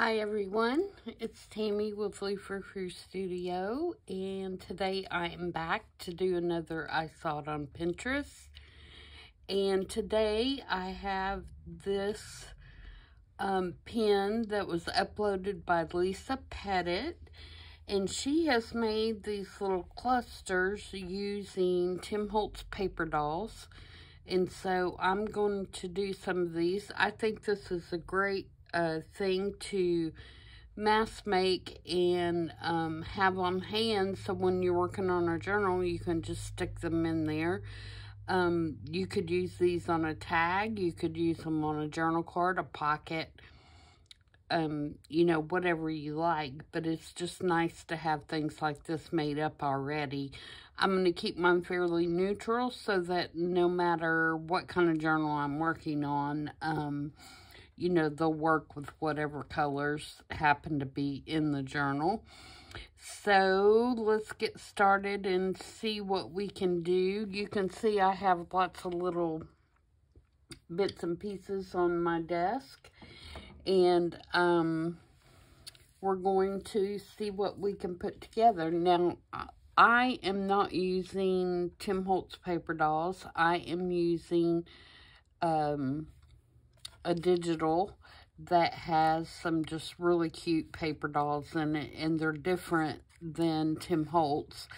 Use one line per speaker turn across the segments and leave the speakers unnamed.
Hi everyone, it's Tammy with Frou-frou Studio, and today I am back to do another I Saw It on Pinterest. And today I have this pin that was uploaded by Lisa Pettit, and she has made these little clusters using Tim Holtz paper dolls. And so I'm going to do some of these. I think this is a great thing to mass make and have on hand, so when you're working on a journal you can just stick them in there. You could use these on a tag, you could use them on a journal card, a pocket, you know, whatever you like, but it's just nice to have things like this made up already. I'm going to keep mine fairly neutral so that no matter what kind of journal I'm working on, you know, they'll work with whatever colors happen to be in the journal. So let's get started and see what we can do. You can see I have lots of little bits and pieces on my desk, and we're going to see what we can put together. Now, I am not using Tim Holtz paper dolls. I am using a digital that has some just really cute paper dolls in it, and they're different than Tim Holtz.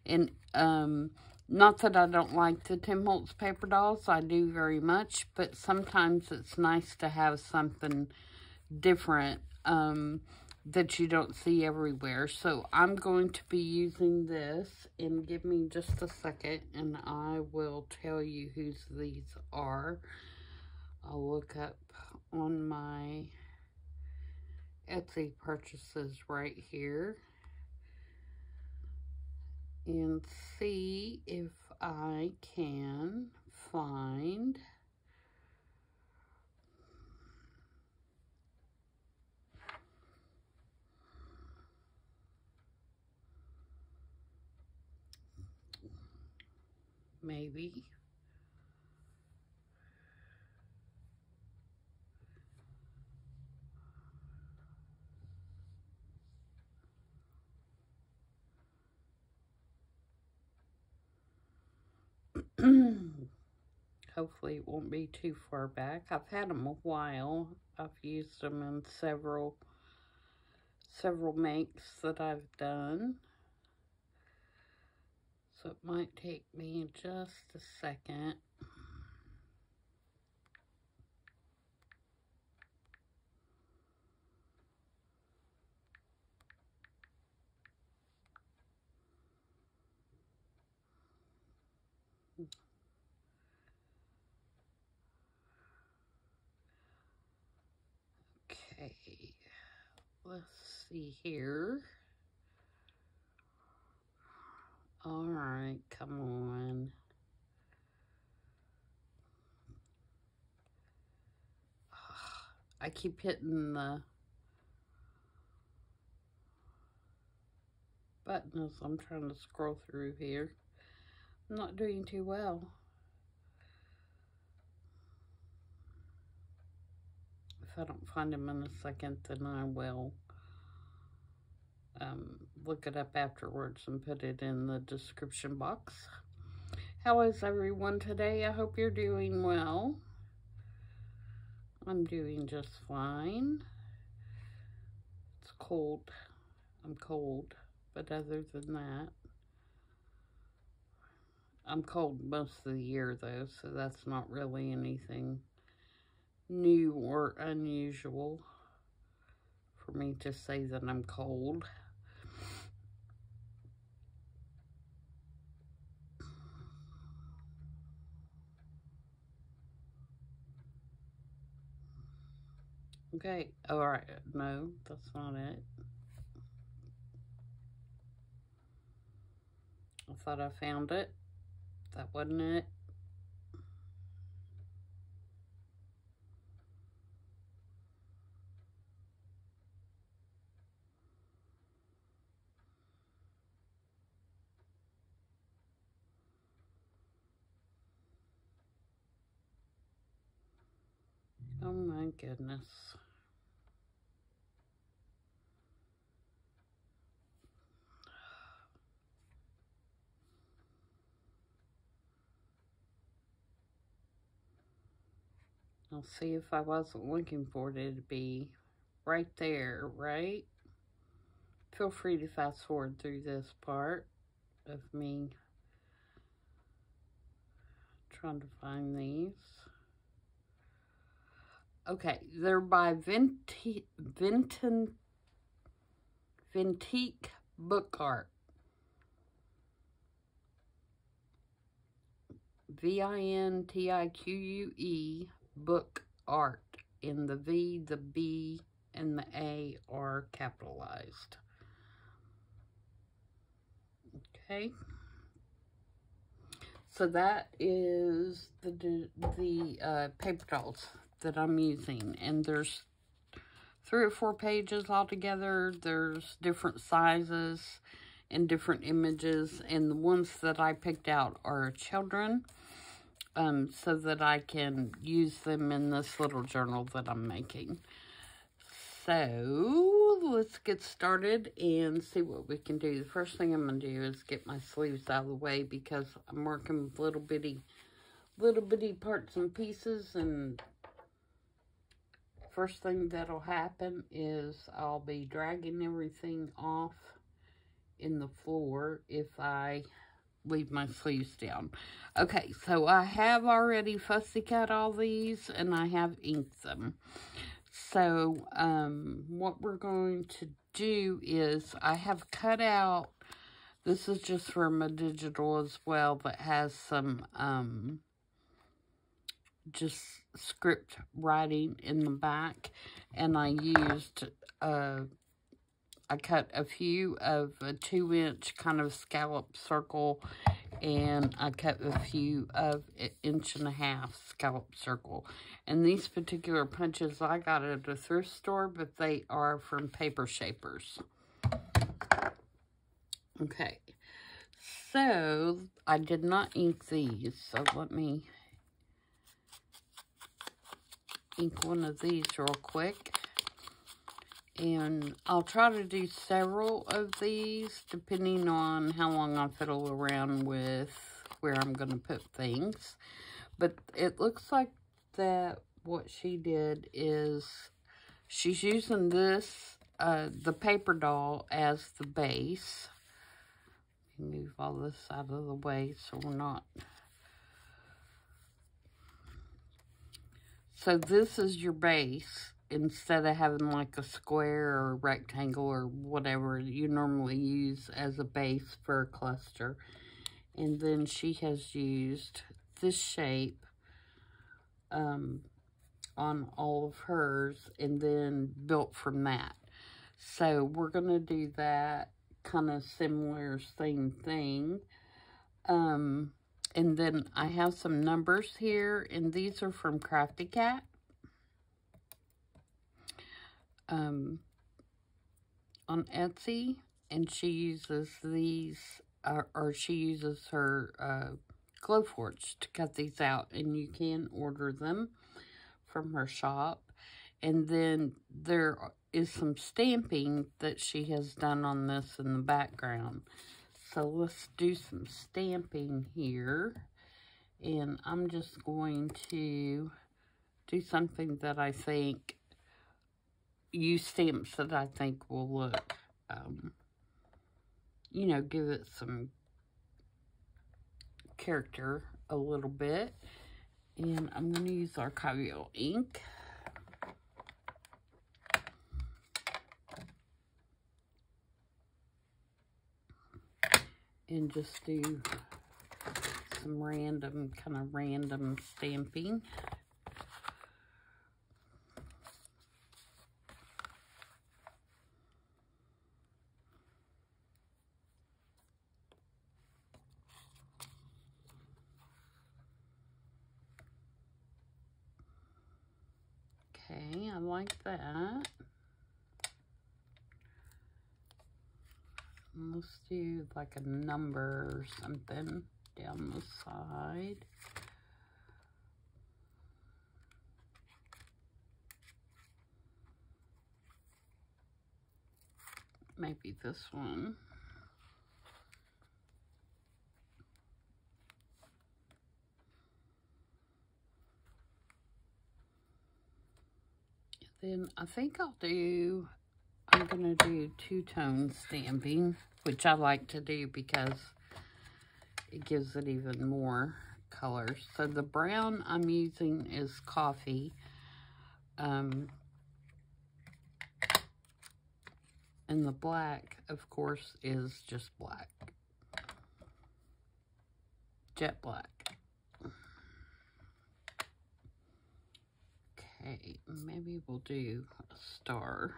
And not that I don't like the Tim Holtz paper dolls, I do very much, but sometimes it's nice to have something different that you don't see everywhere. So I'm going to be using this, and give me just a second and I will tell you whose these are. I'll look up on my Etsy purchases right here and see if I can find maybe. Hopefully it won't be too far back. I've had them a while. I've used them in several makes that I've done. So it might take me just a second. Okay, let's see here. All right, come on. I keep hitting the button as I'm trying to scroll through here. I'm not doing too well. If I don't find them in a second, then I will look it up afterwards and put it in the description box. How is everyone today? I hope you're doing well. I'm doing just fine. It's cold. I'm cold, but other than that, I'm cold most of the year though, so that's not really anything new or unusual for me to say that I'm cold. Okay, all right, no, that's not it. I thought I found it. That wasn't it. Oh my goodness. I'll see if I wasn't looking for it, it'd be right there, right? Feel free to fast forward through this part of me trying to find these. Okay, they're by VintiqueBookArt. VINTIQUE book art. And the V, the B, and the A are capitalized. Okay. So that is the paper dolls that I'm using. And there's 3 or 4 pages altogether. There's different sizes and different images. And the ones that I picked out are children. So that I can use them in this little journal that I'm making. So, let's get started and see what we can do. The first thing I'm going to do is get my sleeves out of the way because I'm working with little bitty parts and pieces, and first thing that'll happen is I'll be dragging everything off in the floor if I leave my sleeves down. Okay, so I have already fussy cut all these and I have inked them. So what we're going to do is I have cut out, this is just from a digital as well that has some just script writing in the back, and I used I cut a few of a 2-inch kind of scallop circle, and I cut a few of 1.5 inch scallop circle. And these particular punches I got at a thrift store, but they are from Paper Shapers. Okay, so I did not ink these, so let me ink one of these real quick. And I'll try to do several of these depending on how long I fiddle around with where I'm going to put things. But it looks like that what she did is she's using this, the paper doll, as the base. Move all this out of the way so we're not. So this is your base. Instead of having like a square or a rectangle or whatever you normally use as a base for a cluster. And then she has used this shape on all of hers and then built from that. So we're going to do that kind of similar same thing. And then I have some numbers here, and these are from Crafty Cat. On Etsy, and she uses these, or she uses her Glowforge to cut these out, and you can order them from her shop. And then there is some stamping that she has done on this in the background. So let's do some stamping here, and I'm just going to do something that I think, use stamps that I think will look, you know, give it some character a little bit. And I'm going to use archival ink. And just do some random, kind of random stamping. Okay, I like that. Let's do like a number or something down the side. Maybe this one. Then I think I'm going to do two-tone stamping, which I like to do because it gives it even more colors. So the brown I'm using is coffee. And the black, of course, is just black. Jet black. Okay, maybe we'll do a star.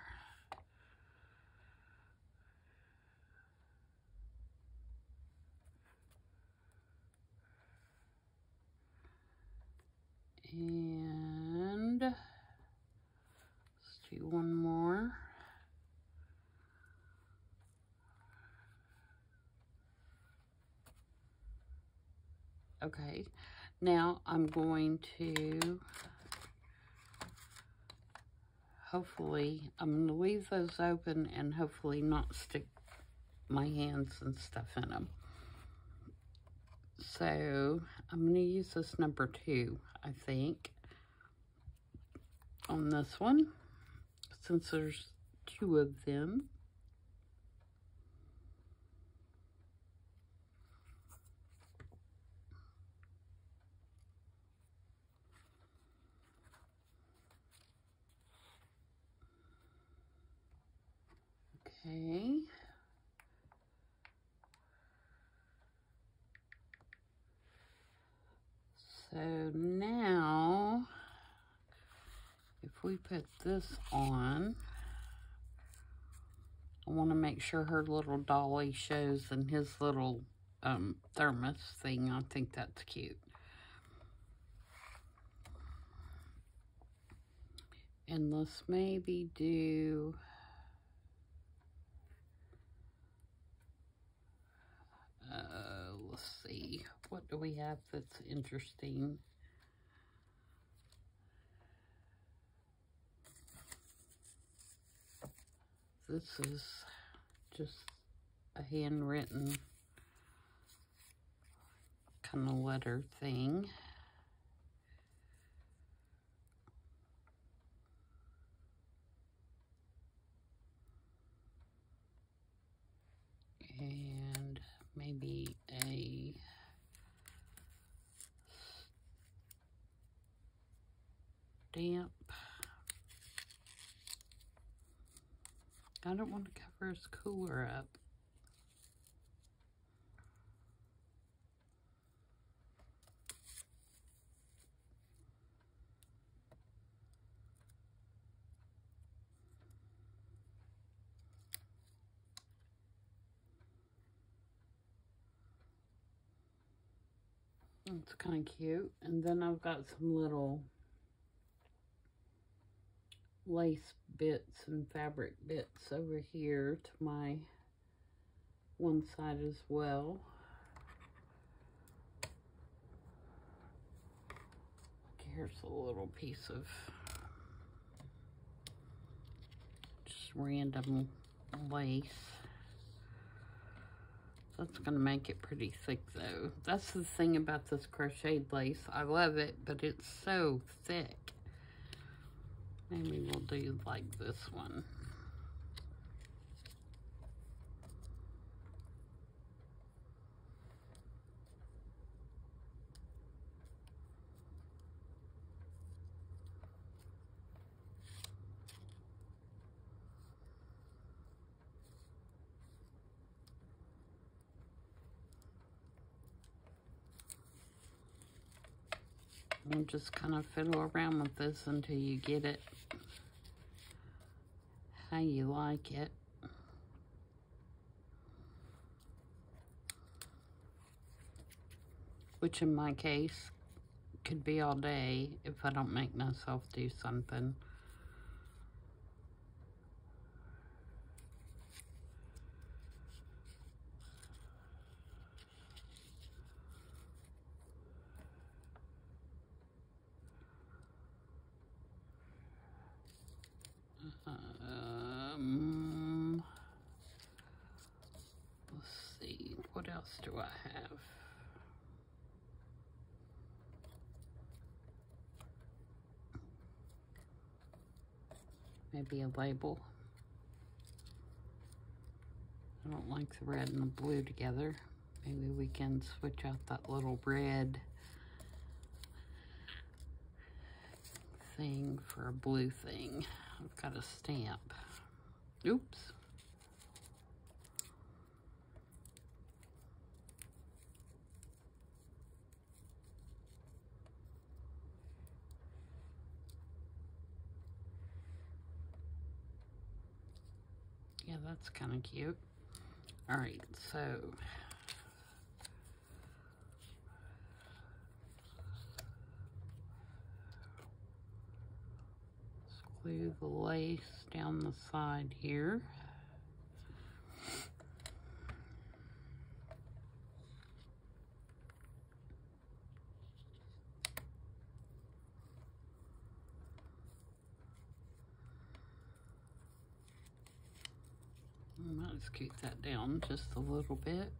And let's do one more. Okay, now I'm going to, hopefully, I'm going to leave those open and hopefully not stick my hands and stuff in them. So I'm going to use this number 2, I think, on this one, since there's 2 of them. Okay. So now, if we put this on, I want to make sure her little dolly shows and his little thermos thing. I think that's cute. And let's maybe do, let's see, what do we have that's interesting? This is just a handwritten kind of letter thing. And maybe a stamp. I don't want to cover his cooler up. It's kind of cute. And then I've got some little lace bits and fabric bits over here to my one side as well. Here's a little piece of just random lace. That's going to make it pretty thick, though. That's the thing about this crocheted lace. I love it, but it's so thick. Maybe we'll do like this one. And just kind of fiddle around with this until you get it how you like it. Which in my case could be all day if I don't make myself do something. Let's see, what else do I have? maybe a label. I don't like the red and the blue together. Maybe we can switch out that little red thing for a blue thing. I've got a stamp. Oops. Yeah, that's kind of cute. All right, so let's glue the lace down the side here. I might scoot that down just a little bit.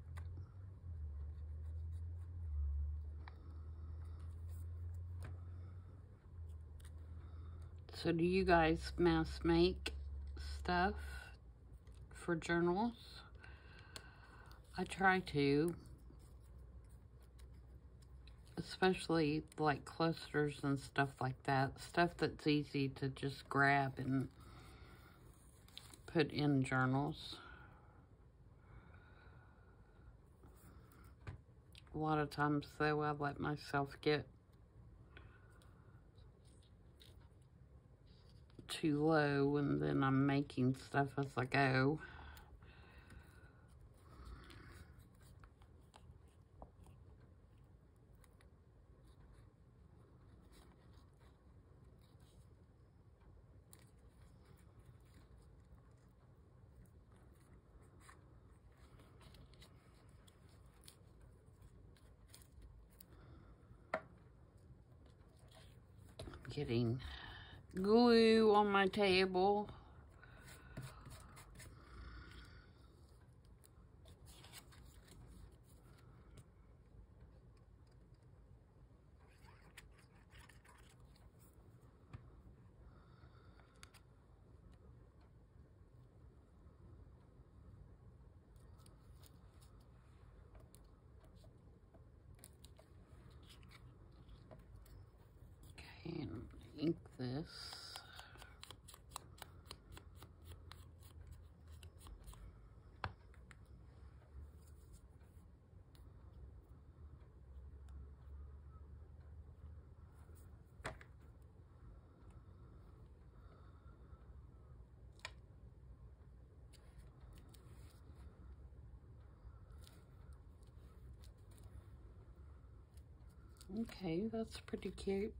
So do you guys mass make stuff for journals? I try to, especially like clusters and stuff like that. Stuff that's easy to just grab and put in journals. A lot of times though, I let myself get too low and then I'm making stuff as I go. Getting glue on my table. Okay, and ink this. Okay, that's pretty cute.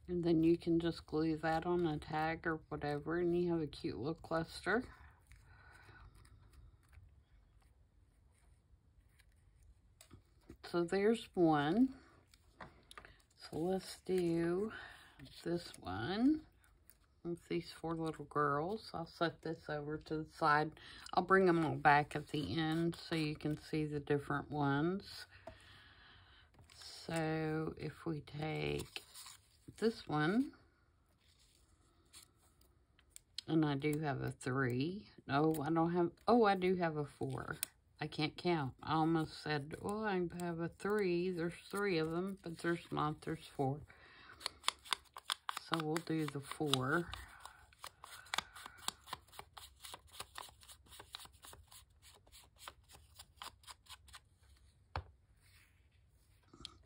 And then you can just glue that on a tag or whatever, and you have a cute little cluster. So there's one. So let's do this one with these 4 little girls. I'll set this over to the side. I'll bring them all back at the end so you can see the different ones. So if we take this one, and I do have a 3. No, I don't have, oh, I do have a 4. I can't count. I almost said, oh, I have a 3. There's 3 of them, but there's not. There's 4. So we'll do the 4.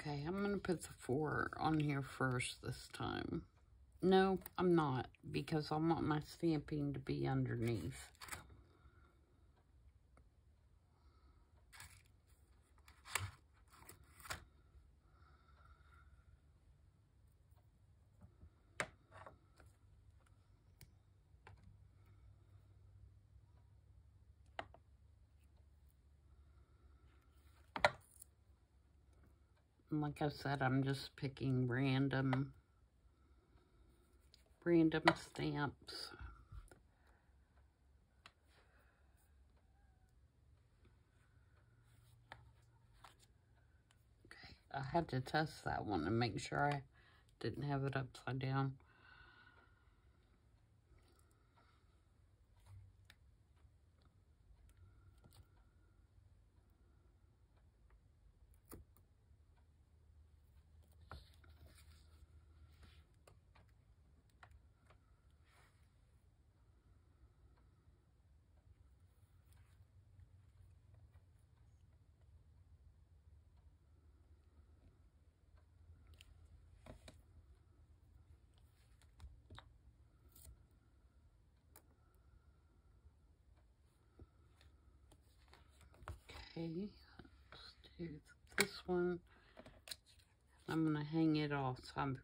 Okay, I'm going to put the 4 on here first this time. No, I'm not, because I want my stamping to be underneath. And like I said, I'm just picking random stamps. Okay, I had to test that one and make sure I didn't have it upside down. Okay, let's do this one. I'm going to hang it off, so I'm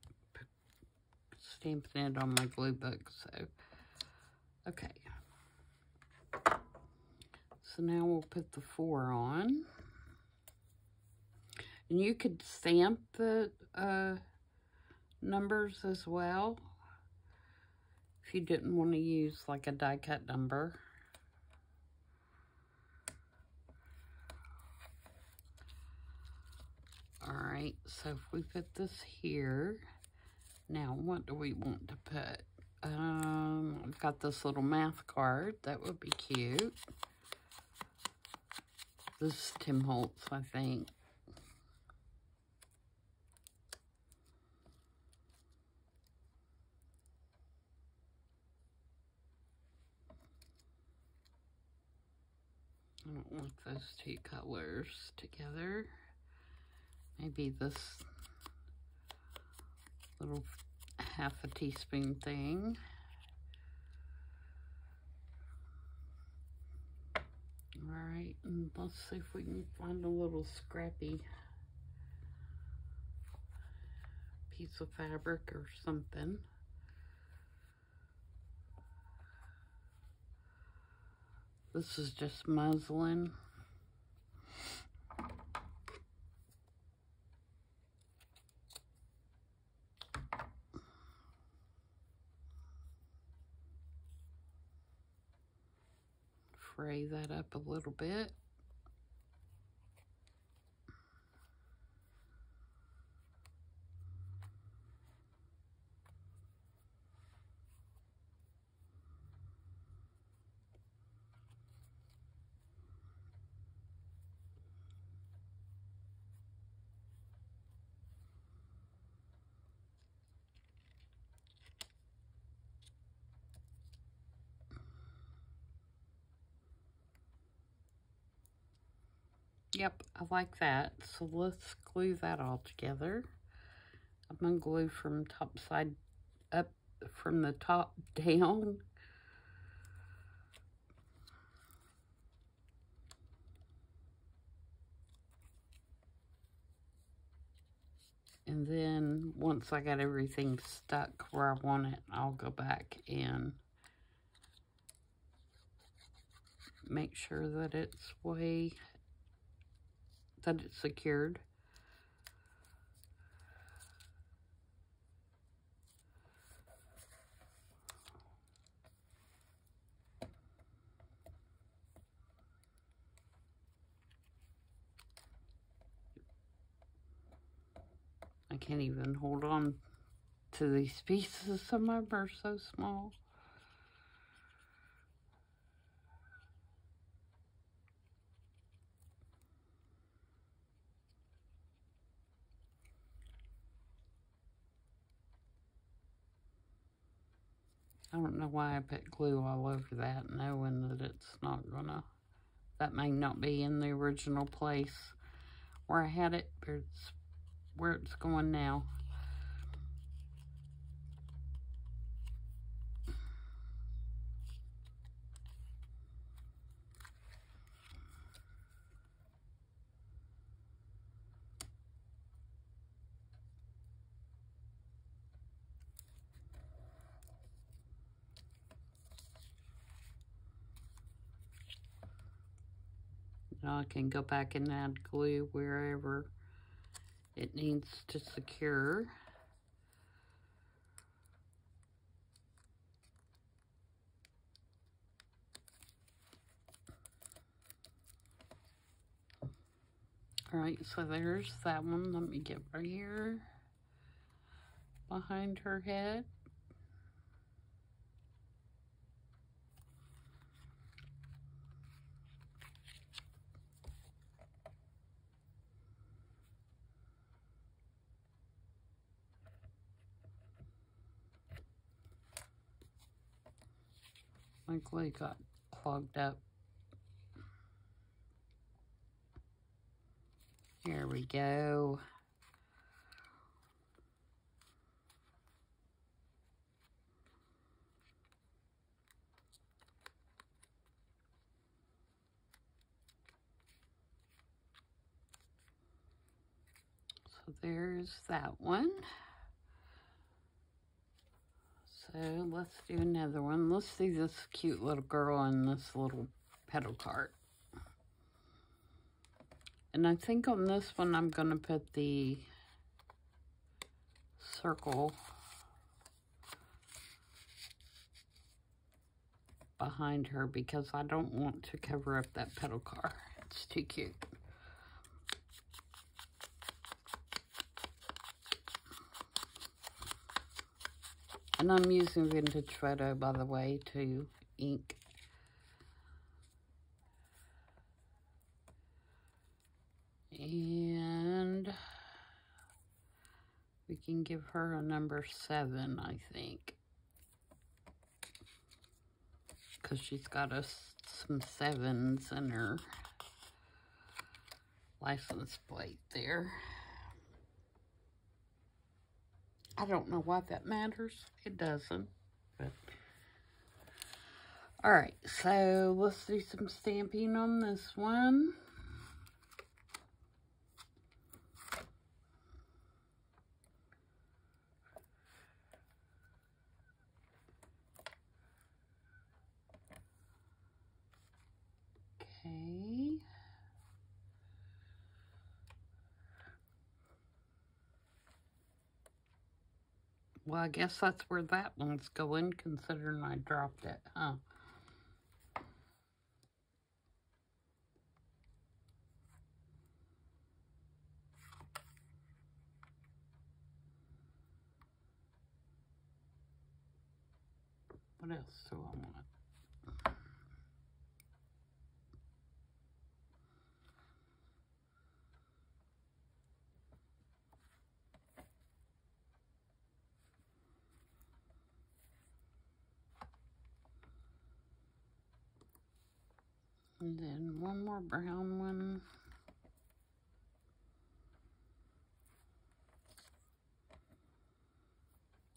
stamping it on my glue book. So, okay. So now we'll put the 4 on. And you could stamp the numbers as well if you didn't want to use like a die cut number. Alright, so if we put this here, now what do we want to put? I've got this little math card. That would be cute. This is Tim Holtz, I think. I don't want those two colors together. Maybe this little half a teaspoon thing. Alright, and let's see if we can find a little scrappy piece of fabric or something. This is just muslin. Fray that up a little bit. Yep, I like that. So let's glue that all together. I'm going to glue from top side up, from the top down. And then once I got everything stuck where I want it, I'll go back and make sure that it's secured. I can't even hold on to these pieces. Some of them are so small. I don't know why I put glue all over that, knowing that it's not gonna, that may not be in the original place where I had it, but it's where it's going now. Now I can go back and add glue wherever it needs to secure. Alright, so there's that one. Let me get right here behind her head. My glue got clogged up. Here we go. So there's that one. So let's do another one. Let's see this cute little girl in this little pedal cart. And I think on this one I'm going to put the circle behind her because I don't want to cover up that pedal car. It's too cute. And I'm using Vintage Photo, by the way, to ink. And we can give her a number 7, I think. Because she's got some 7s in her license plate there. I don't know why that matters. It doesn't. But all right, so let's do some stamping on this one. Okay. Well, I guess that's where that one's going, considering I dropped it, huh? What else do I want? And then one more brown one.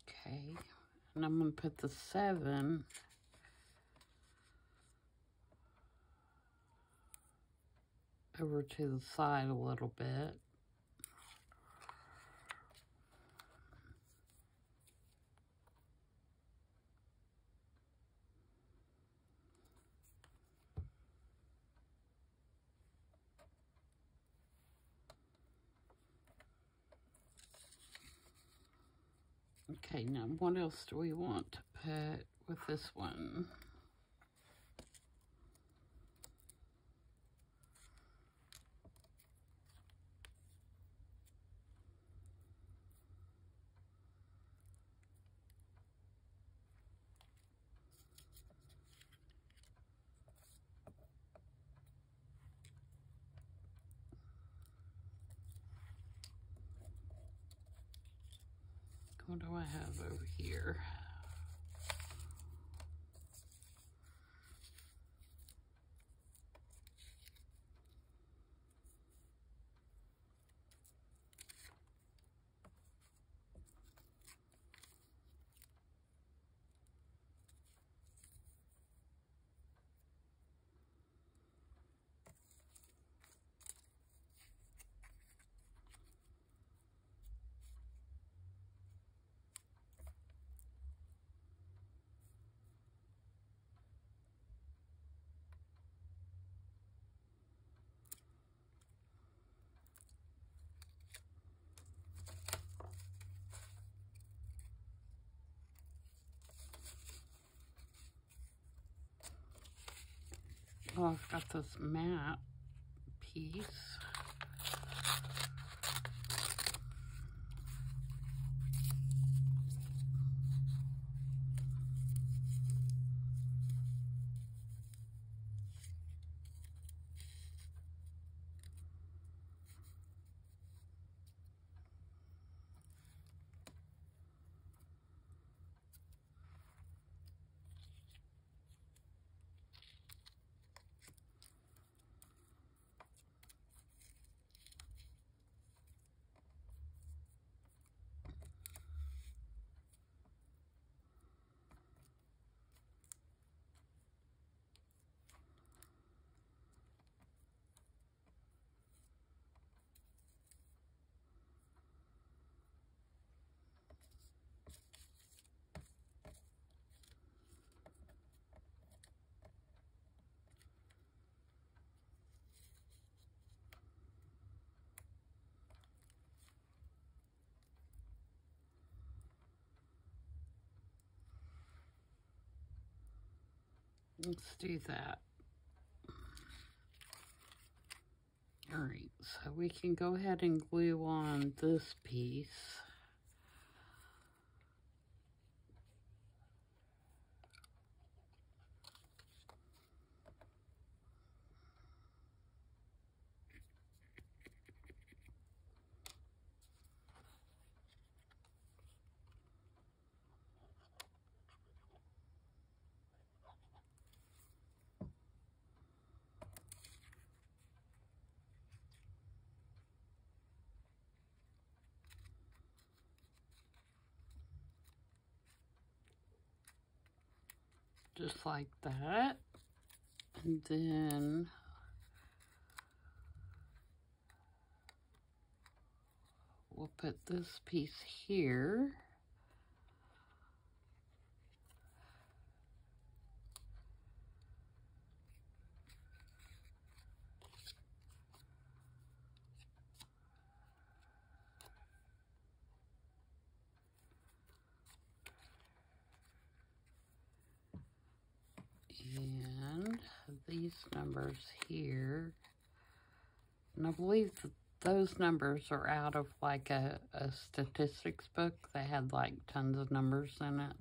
Okay, and I'm going to put the 7 over to the side a little bit. Okay, now what else do we want to put with this one? What do I have over here? Oh, I've got this matte piece. Let's do that. Alright, so we can go ahead and glue on this piece. Just like that. And then we'll put this piece here. And these numbers here. And I believe those numbers are out of like a statistics book that had like tons of numbers in it.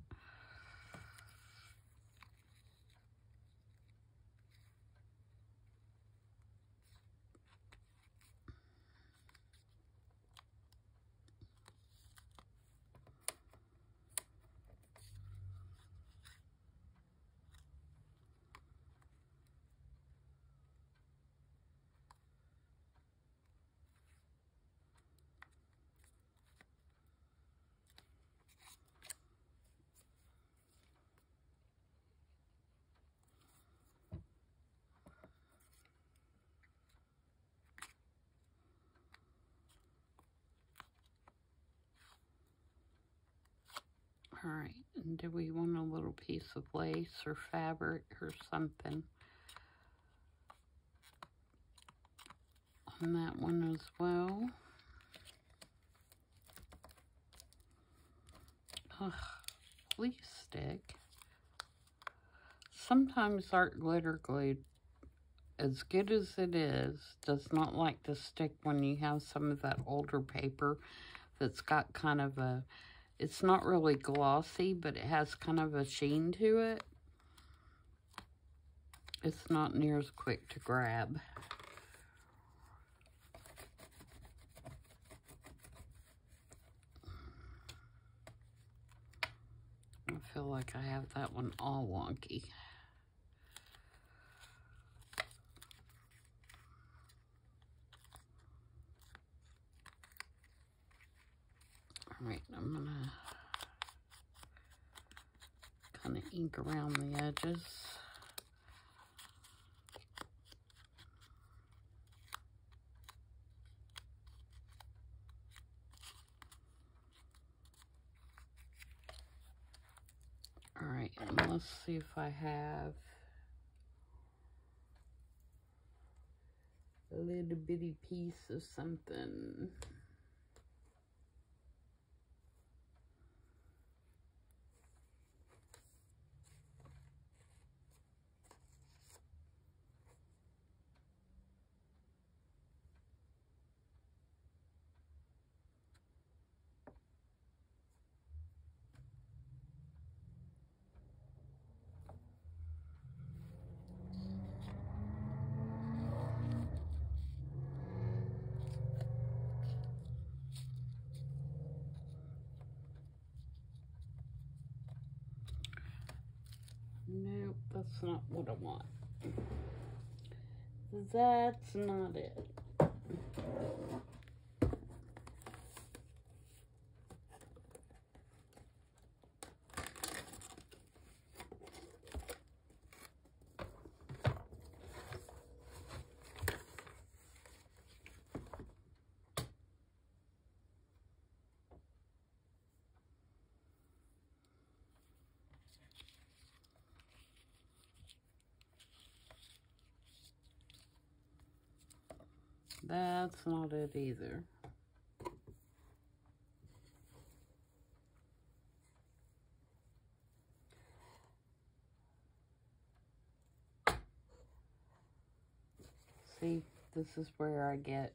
All right, and do we want a little piece of lace or fabric or something on that one as well? Ugh, please stick. Sometimes art glitter glue, as good as it is, does not like to stick when you have some of that older paper that's got kind of a, it's not really glossy, but it has kind of a sheen to it. It's not near as quick to grab. I feel like I have that one all wonky. All right, I'm gonna kind of ink around the edges. All right, and let's see if I have a little bitty piece of something. Nope, that's not what I want. That's not it. That's not it either. See, this is where I get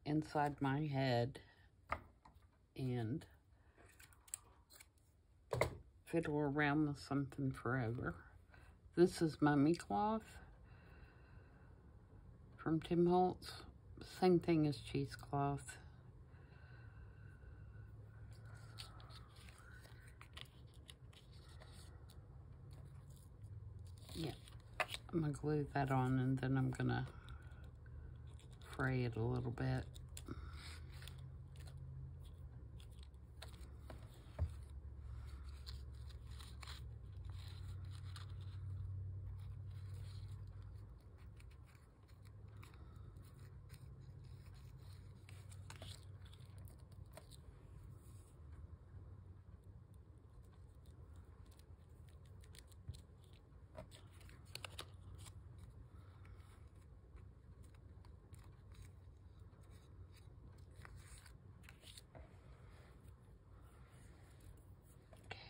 inside my head and fiddle around with something forever. This is mummy cloth from Tim Holtz. Same thing as cheesecloth. Yeah, I'm gonna glue that on and then I'm gonna fray it a little bit.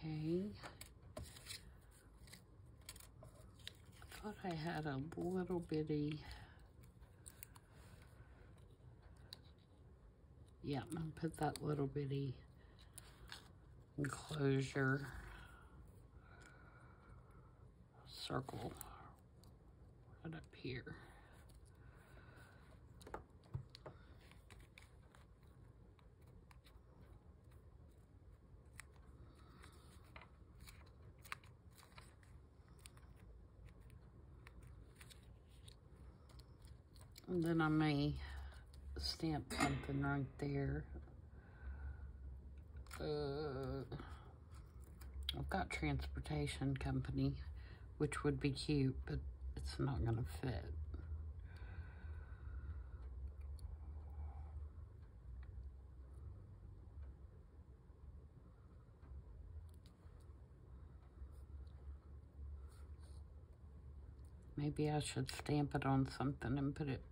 Okay. I thought I had a little bitty. Yeah, I'm gonna put that little bitty enclosure circle right up here. And then I may stamp something right there. I've got transportation company, which would be cute, but it's not gonna fit. Maybe I should stamp it on something and put it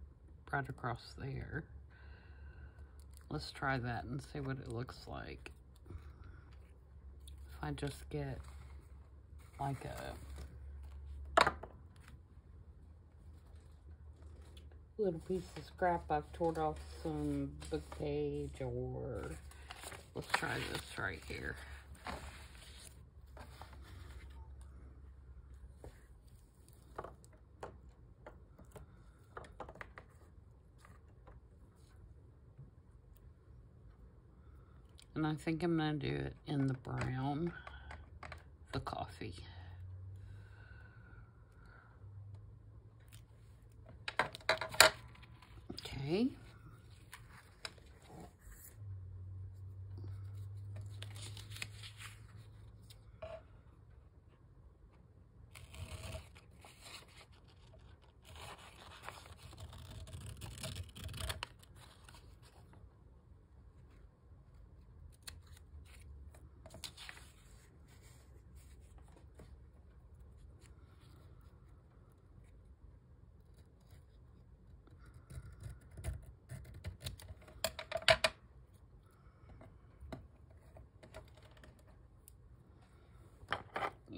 right across there. Let's try that and see what it looks like. If I just get like a little piece of scrap I've torn off some book page, or let's try this right here. And I think I'm gonna do it in the brown, the coffee. Okay.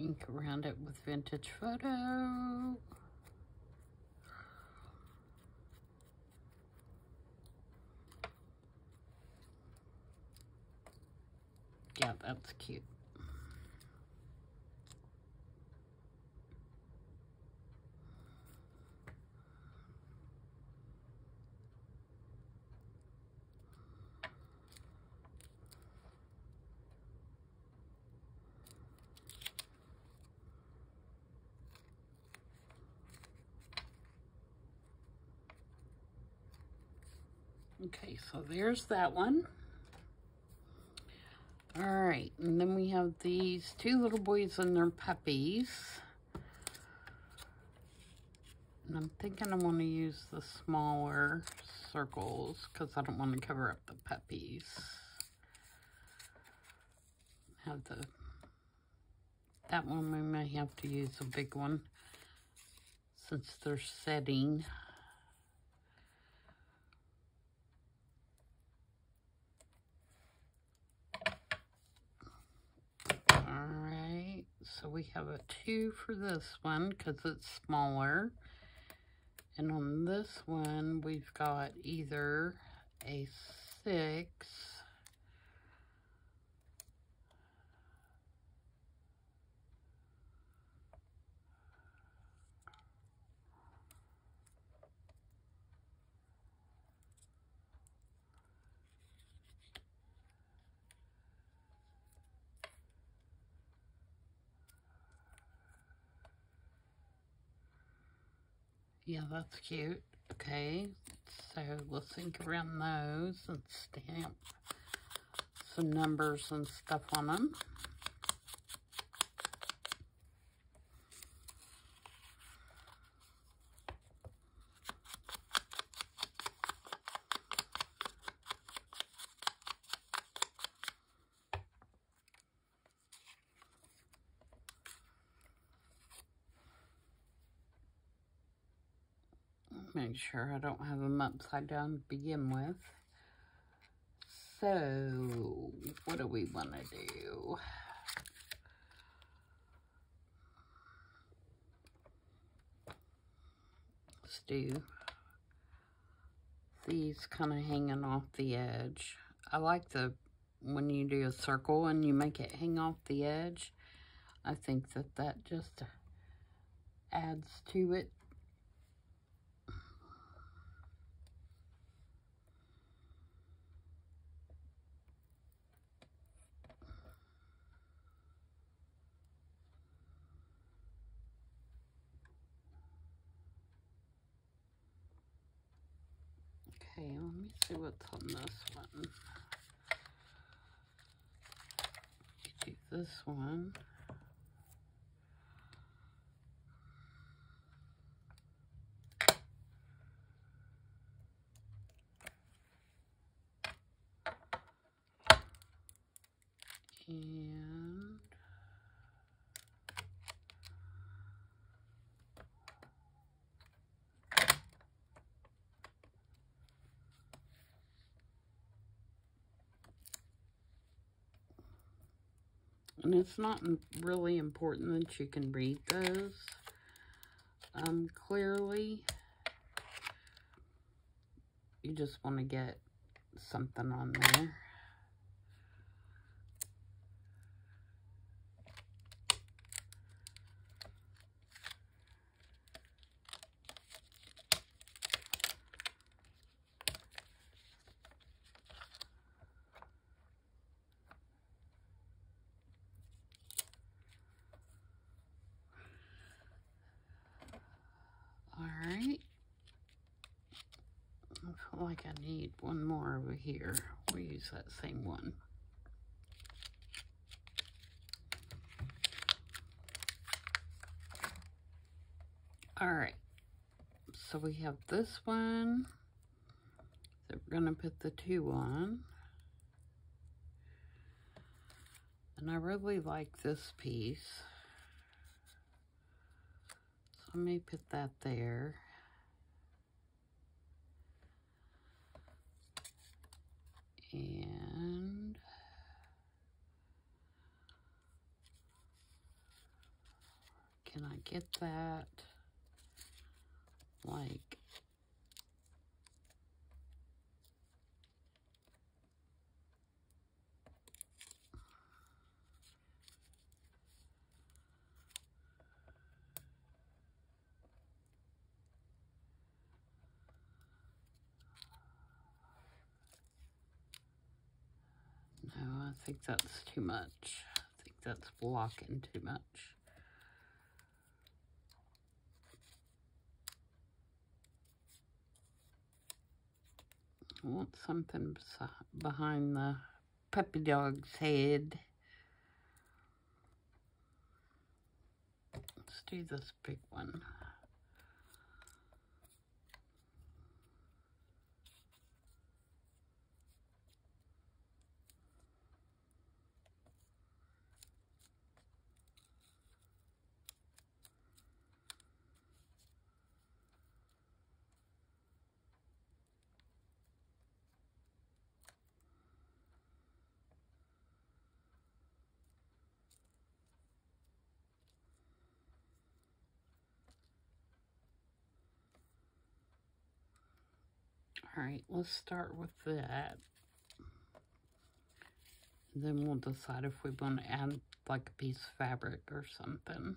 Ink around it with Vintage Photo. Yeah, that's cute. Okay, so there's that one. All right, and then we have these two little boys and their puppies. And I'm thinking I want to use the smaller circles because I don't want to cover up the puppies. Have that one we may have to use a big one since they're setting. Alright, so So we have a 2 for this one because it's smaller. And on this one, we've got either a 6 yeah, that's cute. Okay, so let's ink around those and stamp some numbers and stuff on them. Make sure I don't have them upside down to begin with. So, what do we want to do? Let's do these kind of hanging off the edge. I like when you do a circle and you make it hang off the edge. I think that just adds to it. Okay, let me see what's on this one. Do this one. And it's not really important that you can read those clearly. You just want to get something on there. Alright. I feel like I need one more over here. We'll use that same one. Alright. So we have this one that we're going to put the 2 on. And I really like this piece. So I may put that there. And can I get that like no, I think that's too much. I think that's blocking too much. I want something behind the puppy dog's head. Let's do this big one. Alright, let's start with that. Then we'll decide if we want to add like a piece of fabric or something.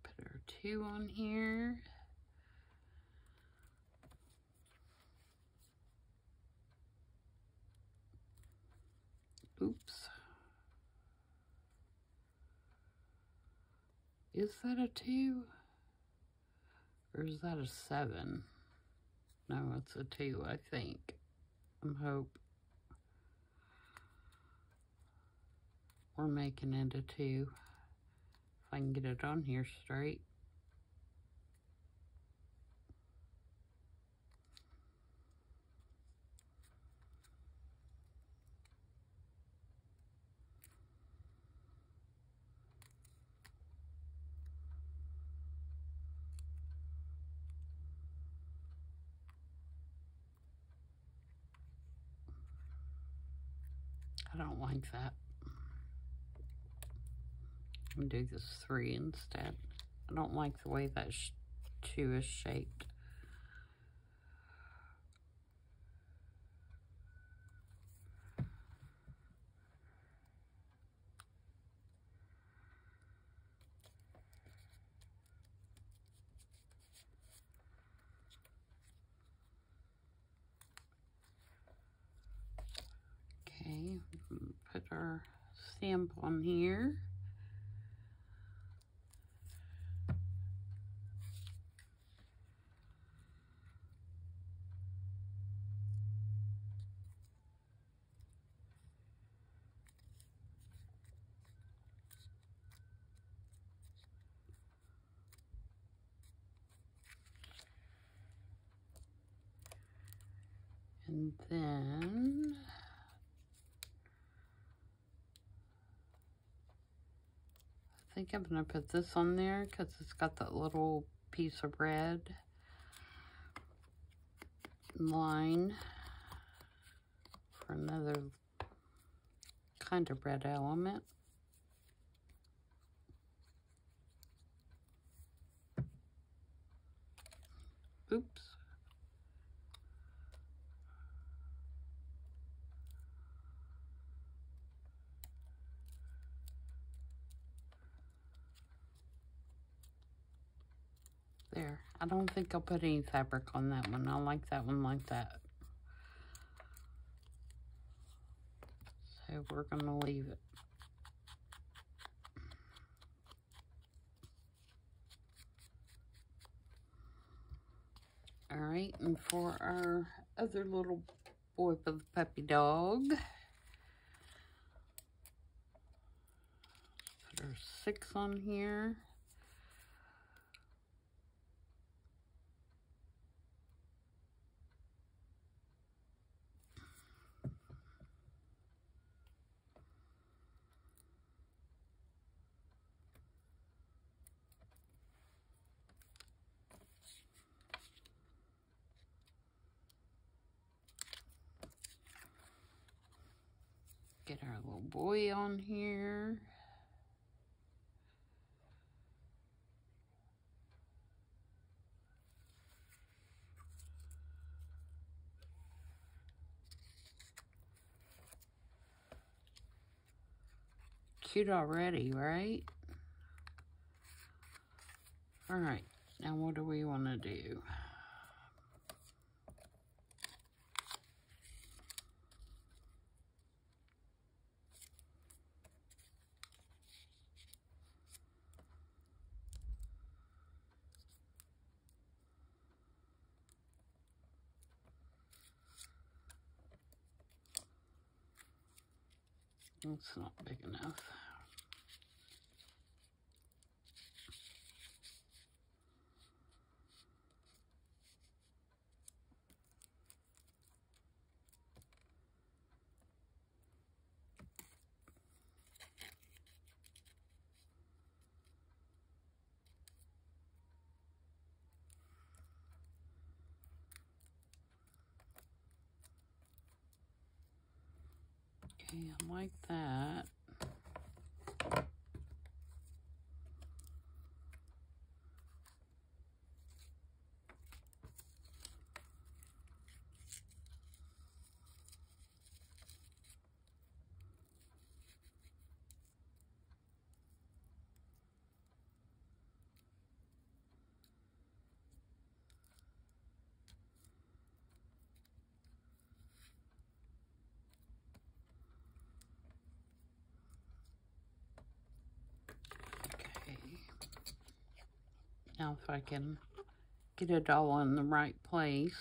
Put our 2 on here. Oops. Is that a 2? Or is that a 7? No, it's a 2, I think. I hope we're making it a 2. If I can get it on here straight. I don't like that. I'm gonna do this 3 instead. I don't like the way that 2 is shaped. Okay, put our stamp on here. And then I think I'm going to put this on there because it's got that little piece of red line for another kind of red element. Oops. There. I don't think I'll put any fabric on that one. I like that one like that. So we're going to leave it. Alright, and for our other little boy with the puppy dog, put our 6 on here. Get our little boy on here. Cute already, right? Alright, now what do we want to do? It's not big enough. Okay, I like that. Now if I can get it all in the right place.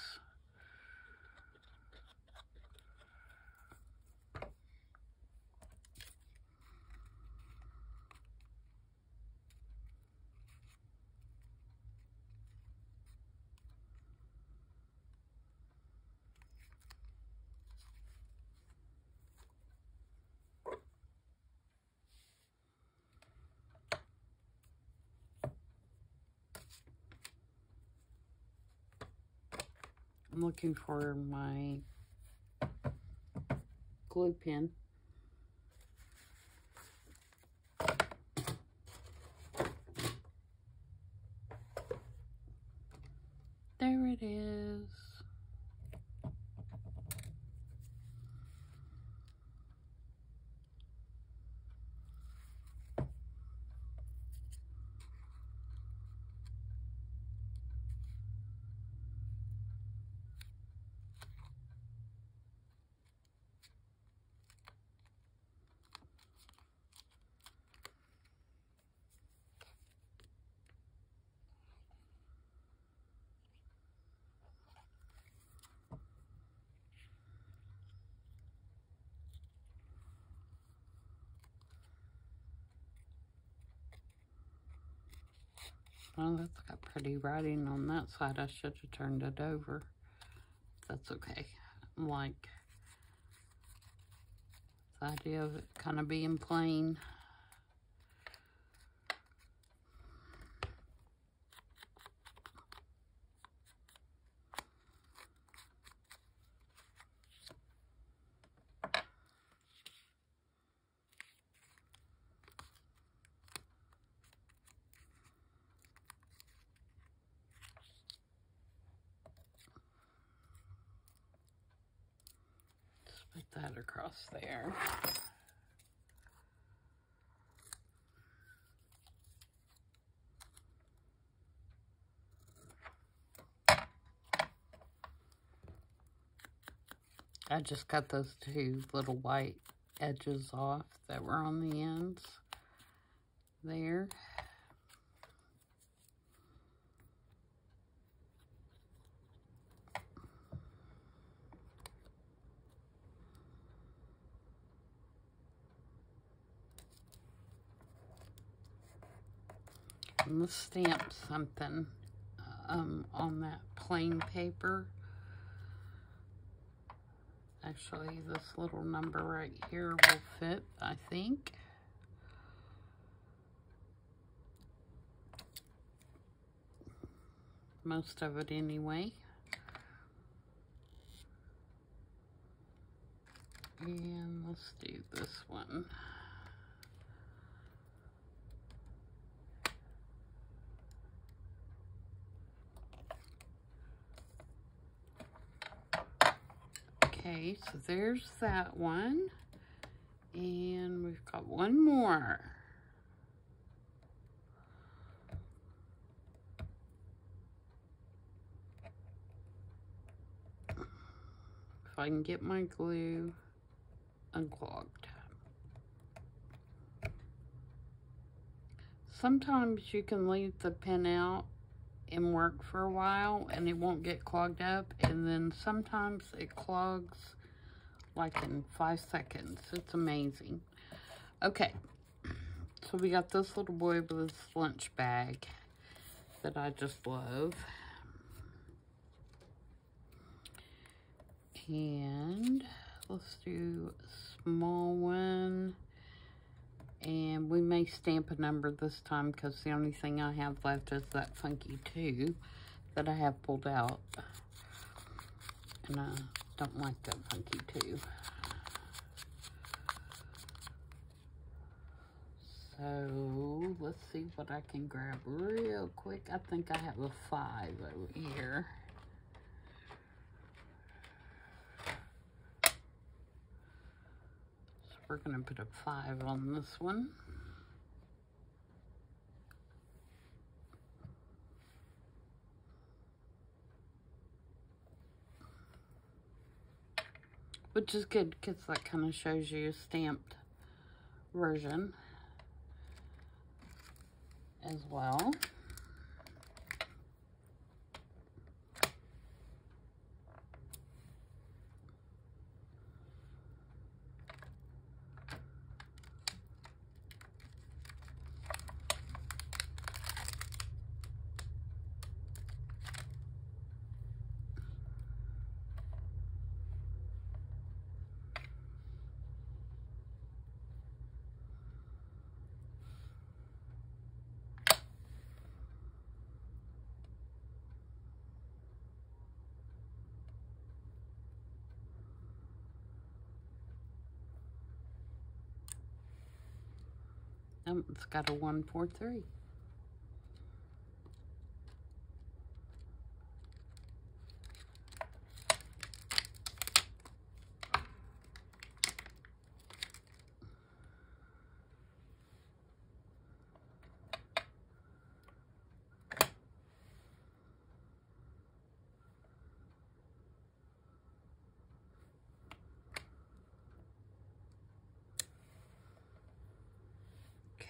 I'm looking for my glue pen. There it is. Well, that's got pretty writing on that side. I should have turned it over. That's okay. I like the idea of it kind of being plain. Put that across there. I just cut those two little white edges off that were on the ends there. I'm going to stamp something on that plain paper. Actually, this little number right here will fit, I think. Most of it anyway. And let's do this one. Okay, so there's that one. And we've got one more. If I can get my glue unclogged. Sometimes you can leave the pen out and work for a while and it won't get clogged up, and then sometimes it clogs like in 5 seconds. It's amazing. Okay, so we got this little boy with his lunch bag that I just love. And let's do a small one. And we may stamp a number this time because the only thing I have left is that Funky 2 that I have pulled out. And I don't like that Funky 2. So, let's see what I can grab real quick. I think I have a 5 over here. So we're going to put a 5 on this one. Which is good because that kind of shows you a stamped version as well. It's got a 1, 4, 3.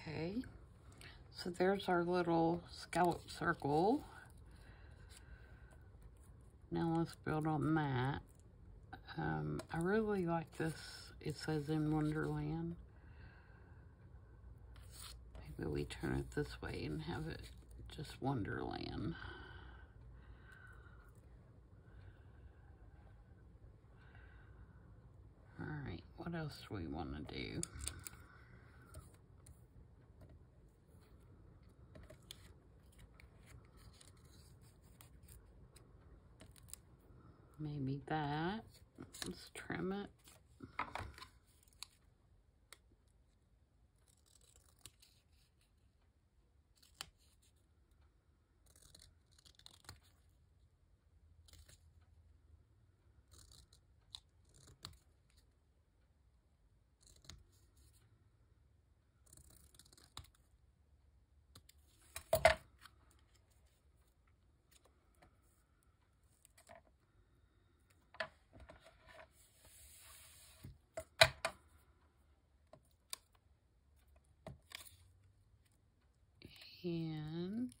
Okay, so there's our little scallop circle. Now let's build on that. I really like this. It says in Wonderland. Maybe we turn it this way and have it just Wonderland. All right, what else do we want to do? Maybe that. Let's trim it. And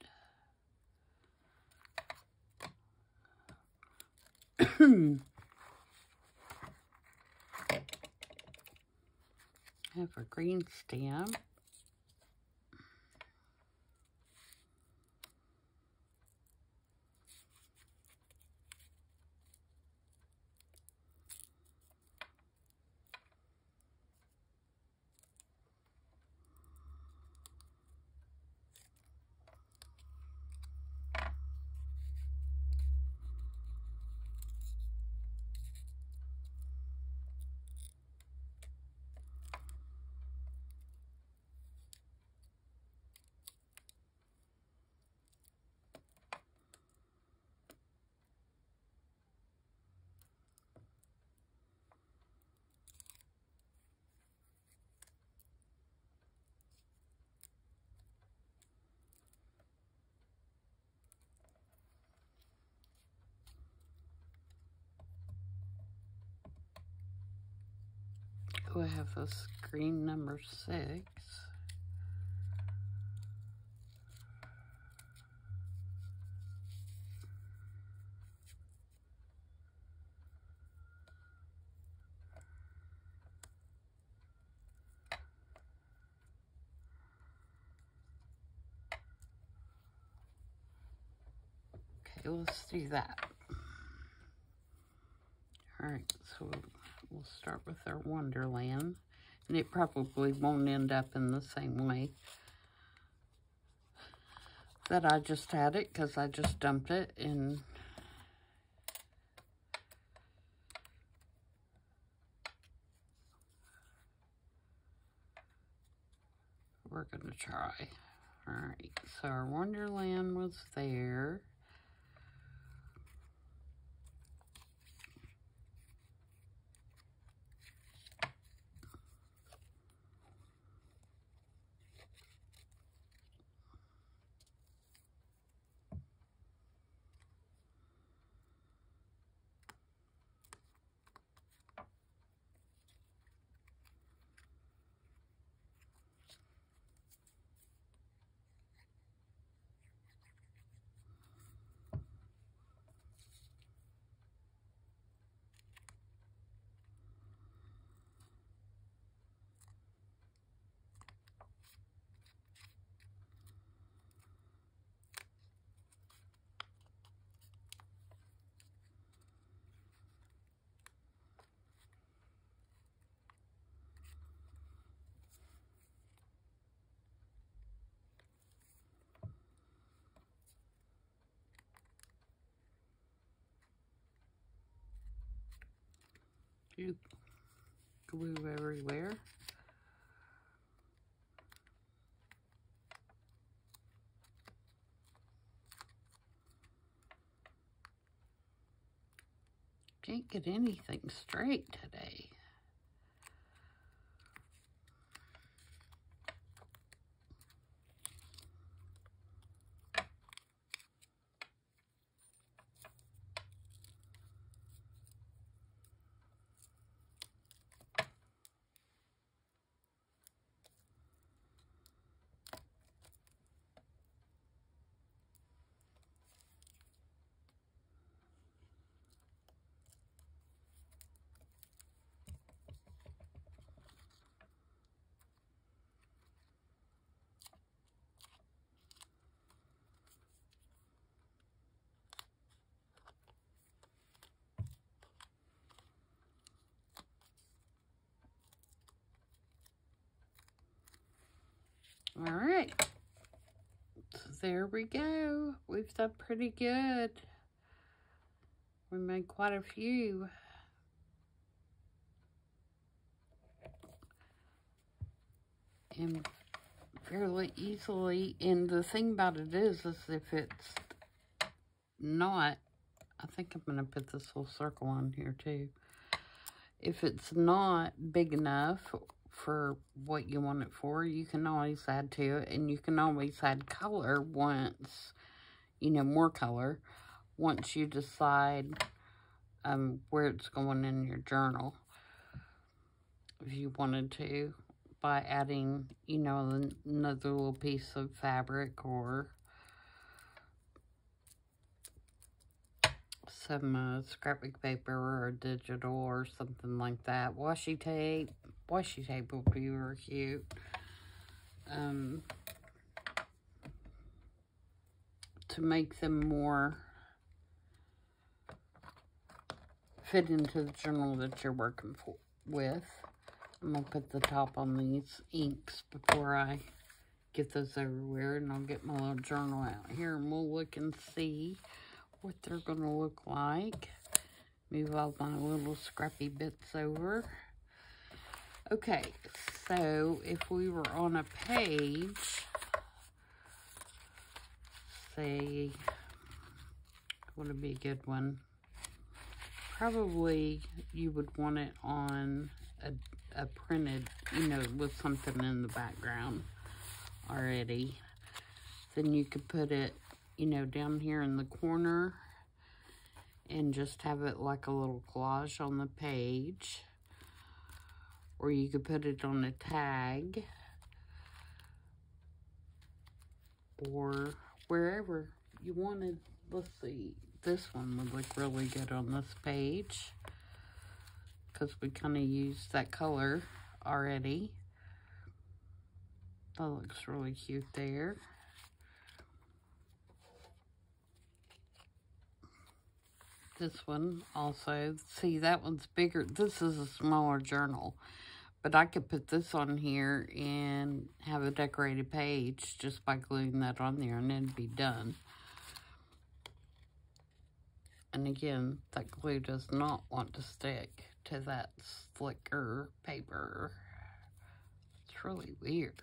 have a green stamp. Oh, I have a screen number 6. let's do that. Alright, so we'll start with our Wonderland. And it probably won't end up in the same way that I just had it, because I just dumped it in. We're going to try. Alright, so our Wonderland was there. Glue everywhere. Can't get anything straight today. All right, so there we go. We've done pretty good. We made quite a few. And fairly easily. And the thing about it is if it's not, I think I'm going to put this little circle on here too. If it's not big enough for what you want it for, you can always add to it, and you can always add color once, you know, more color, once you decide where it's going in your journal. If you wanted to, by adding, you know, another little piece of fabric or some scrapbook paper or digital or something like that. Washi tape. Washi tape will be very cute. To make them more fit into the journal that you're working with. I'm going to put the top on these inks before I get those everywhere. And I'll get my little journal out here and we'll look and see what they're going to look like. Move all my little scrappy bits over. Okay, so if we were on a page, say, what would be a good one? Probably you would want it on a printed, you know, with something in the background already. Then you could put it, you know, down here in the corner and just have it like a little collage on the page. Or you could put it on a tag. Or wherever you wanted. Let's see. This one would look really good on this page, because we kind of used that color already. That looks really cute there. this one also. See, that one's bigger. This is a smaller journal. But I could put this on here and have a decorated page just by gluing that on there, and it'd be done. And again, that glue does not want to stick to that slicker paper. It's really weird.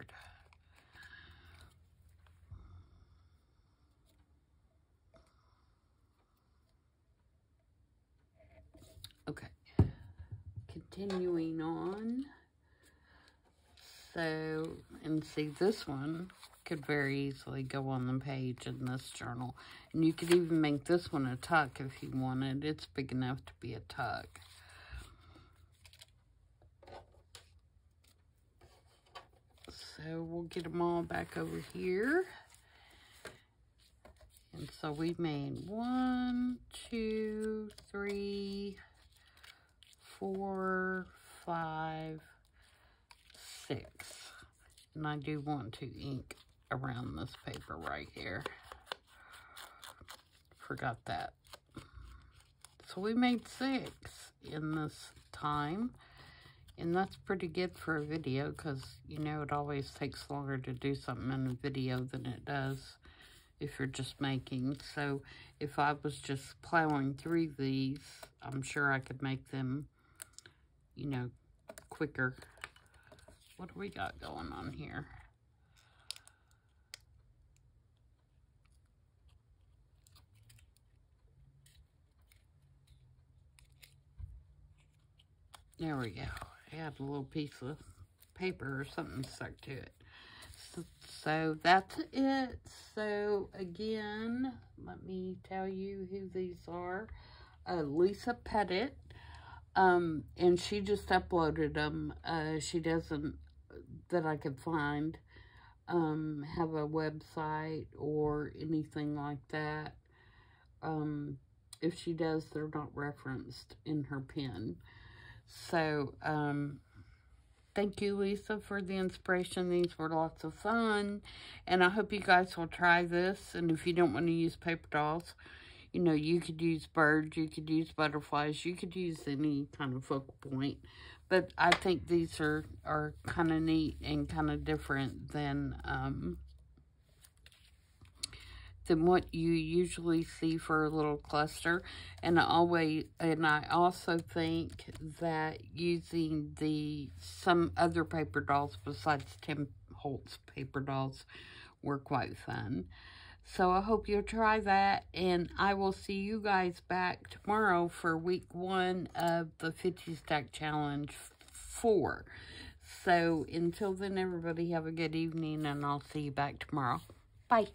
Okay, continuing on. So, and see, this one could very easily go on the page in this journal. And you could even make this one a tuck if you wanted. It's big enough to be a tuck. So, we'll get them all back over here. And so, we made 1, 2, 3, 4, 5, 6. And I do want to ink around this paper right here. Forgot that. So we made 6 in this time. And that's pretty good for a video because, you know, it always takes longer to do something in a video than it does if you're just making. So if I was just plowing through these, I'm sure I could make them, you know, quicker. What do we got going on here? There we go. I had a little piece of paper or something stuck to it. So that's it. So again, let me tell you who these are. Lisa Pettit. And she just uploaded them. She doesn't, that I could find, have a website or anything like that. If she does, they're not referenced in her pen. So, thank you, Lisa, for the inspiration. These were lots of fun. And I hope you guys will try this. And if you don't want to use paper dolls, you know, you could use birds, you could use butterflies, you could use any kind of focal point. But I think these are kind of neat and kind of different than what you usually see for a little cluster. And I also think that using some other paper dolls besides Tim Holtz paper dolls were quite fun. So I hope you'll try that, and I will see you guys back tomorrow for week 1 of the 50 Stack Challenge 4. So until then, everybody have a good evening, and I'll see you back tomorrow. Bye.